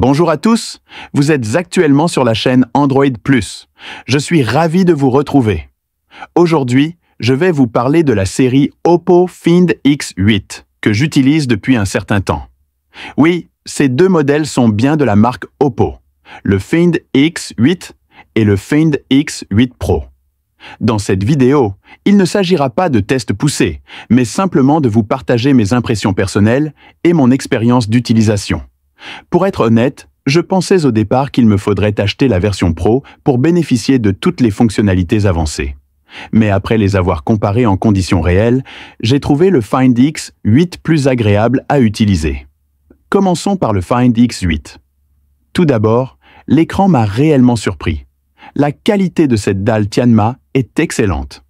Bonjour à tous, vous êtes actuellement sur la chaîne Android+. Je suis ravi de vous retrouver. Aujourd'hui, je vais vous parler de la série Oppo Find X8 que j'utilise depuis un certain temps. Oui, ces deux modèles sont bien de la marque Oppo, le Find X8 et le Find X8 Pro. Dans cette vidéo, il ne s'agira pas de tests poussés, mais simplement de vous partager mes impressions personnelles et mon expérience d'utilisation. Pour être honnête, je pensais au départ qu'il me faudrait acheter la version Pro pour bénéficier de toutes les fonctionnalités avancées. Mais après les avoir comparées en conditions réelles, j'ai trouvé le Find X8 plus agréable à utiliser. Commençons par le Find X8. Tout d'abord, l'écran m'a réellement surpris. La qualité de cette dalle Tianma est excellente.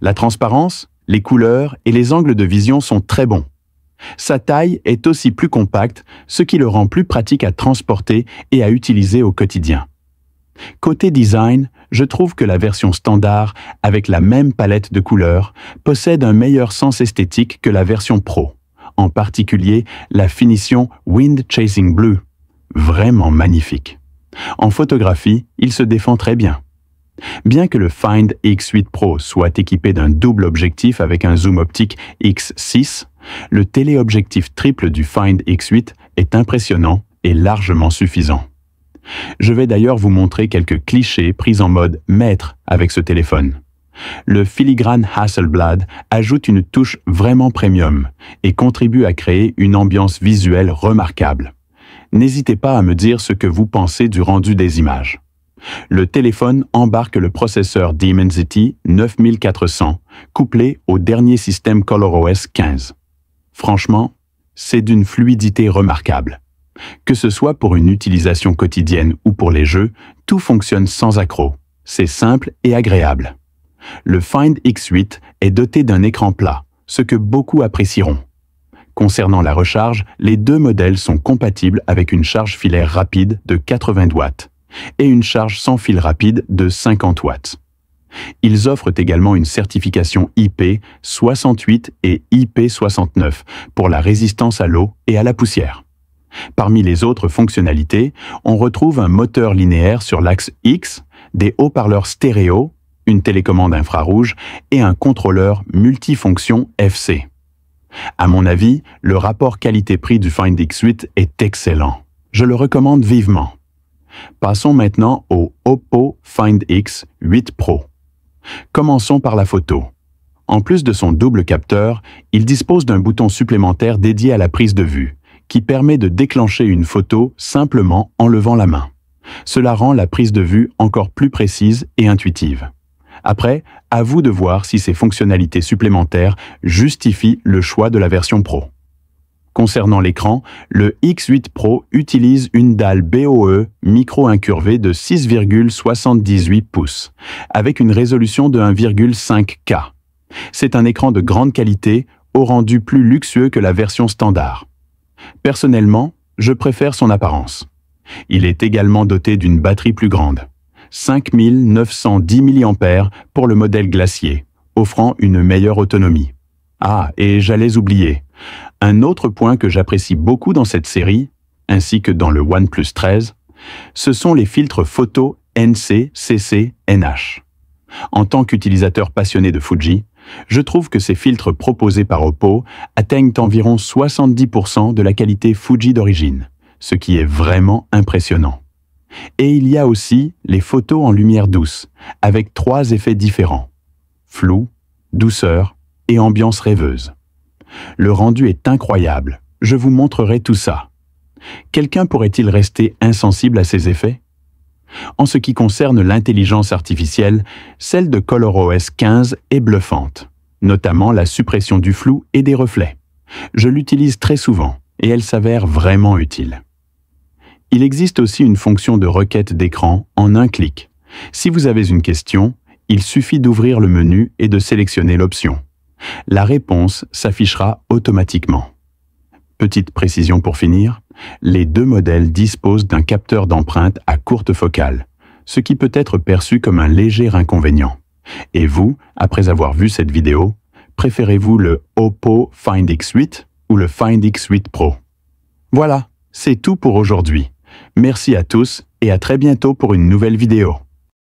La transparence, les couleurs et les angles de vision sont très bons. Sa taille est aussi plus compacte, ce qui le rend plus pratique à transporter et à utiliser au quotidien. Côté design, je trouve que la version standard, avec la même palette de couleurs, possède un meilleur sens esthétique que la version Pro, en particulier la finition Wind Chasing Blue, vraiment magnifique. En photographie, il se défend très bien. Bien que le Find X8 Pro soit équipé d'un double objectif avec un zoom optique X6, le téléobjectif triple du Find X8 est impressionnant et largement suffisant. Je vais d'ailleurs vous montrer quelques clichés pris en mode maître avec ce téléphone. Le filigrane Hasselblad ajoute une touche vraiment premium et contribue à créer une ambiance visuelle remarquable. N'hésitez pas à me dire ce que vous pensez du rendu des images. Le téléphone embarque le processeur Dimensity 9400, couplé au dernier système ColorOS 15. Franchement, c'est d'une fluidité remarquable. Que ce soit pour une utilisation quotidienne ou pour les jeux, tout fonctionne sans accroc. C'est simple et agréable. Le Find X8 est doté d'un écran plat, ce que beaucoup apprécieront. Concernant la recharge, les deux modèles sont compatibles avec une charge filaire rapide de 80 watts et une charge sans fil rapide de 50 watts. Ils offrent également une certification IP68 et IP69 pour la résistance à l'eau et à la poussière. Parmi les autres fonctionnalités, on retrouve un moteur linéaire sur l'axe X, des haut-parleurs stéréo, une télécommande infrarouge et un contrôleur multifonction FC. À mon avis, le rapport qualité-prix du Find X8 est excellent. Je le recommande vivement. Passons maintenant au Oppo Find X8 Pro. Commençons par la photo. En plus de son double capteur, il dispose d'un bouton supplémentaire dédié à la prise de vue, qui permet de déclencher une photo simplement en levant la main. Cela rend la prise de vue encore plus précise et intuitive. Après, à vous de voir si ces fonctionnalités supplémentaires justifient le choix de la version Pro. Concernant l'écran, le X8 Pro utilise une dalle BOE micro-incurvée de 6,78 pouces, avec une résolution de 1,5K. C'est un écran de grande qualité, au rendu plus luxueux que la version standard. Personnellement, je préfère son apparence. Il est également doté d'une batterie plus grande, 5910 mAh pour le modèle glacier, offrant une meilleure autonomie. Ah, et j'allais oublier. Un autre point que j'apprécie beaucoup dans cette série, ainsi que dans le OnePlus 13, ce sont les filtres photo NC/CC/NH. En tant qu'utilisateur passionné de Fuji, je trouve que ces filtres proposés par Oppo atteignent environ 70% de la qualité Fuji d'origine, ce qui est vraiment impressionnant. Et il y a aussi les photos en lumière douce, avec 3 effets différents: flou, douceur et ambiance rêveuse. Le rendu est incroyable, je vous montrerai tout ça. Quelqu'un pourrait-il rester insensible à ces effets? En ce qui concerne l'intelligence artificielle, celle de ColorOS 15 est bluffante, notamment la suppression du flou et des reflets. Je l'utilise très souvent et elle s'avère vraiment utile. Il existe aussi une fonction de requête d'écran en un clic. Si vous avez une question, il suffit d'ouvrir le menu et de sélectionner l'option. La réponse s'affichera automatiquement. Petite précision pour finir, les deux modèles disposent d'un capteur d'empreinte à courte focale, ce qui peut être perçu comme un léger inconvénient. Et vous, après avoir vu cette vidéo, préférez-vous le Oppo Find X8 ou le Find X8 Pro? Voilà, c'est tout pour aujourd'hui. Merci à tous et à très bientôt pour une nouvelle vidéo.